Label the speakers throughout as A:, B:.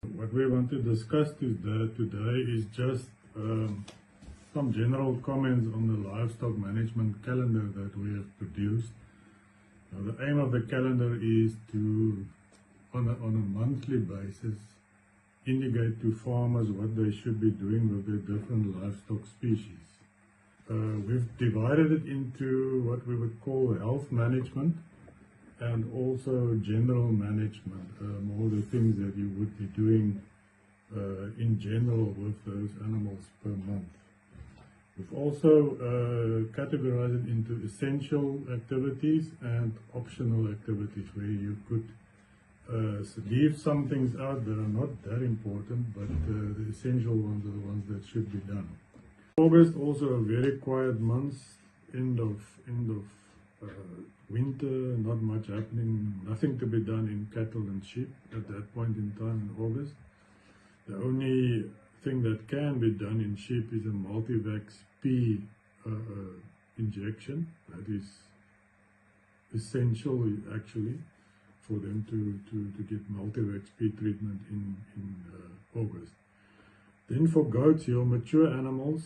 A: What we want to discuss today is just some general comments on the livestock management calendar that we have produced. Now, the aim of the calendar is to, on a monthly basis, indicate to farmers what they should be doing with their different livestock species. We've divided it into what we would call health management and also general management, all the things that you would be doing in general with those animals per month. We've also categorized it into essential activities and optional activities, where you could leave some things out that are not that important, but the essential ones are the ones that should be done. August, also a very quiet month, end of winter, not much happening, nothing to be done in cattle and sheep at that point in time in August. The only thing that can be done in sheep is a Multivax P injection. That is essential actually for them to get Multivax P treatment in August. Then for goats, your mature animals,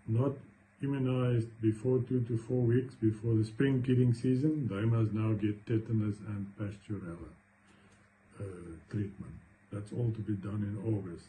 A: not immunized before 2 to 4 weeks before the spring kidding season, they must now get tetanus and pasturella treatment. That's all to be done in August.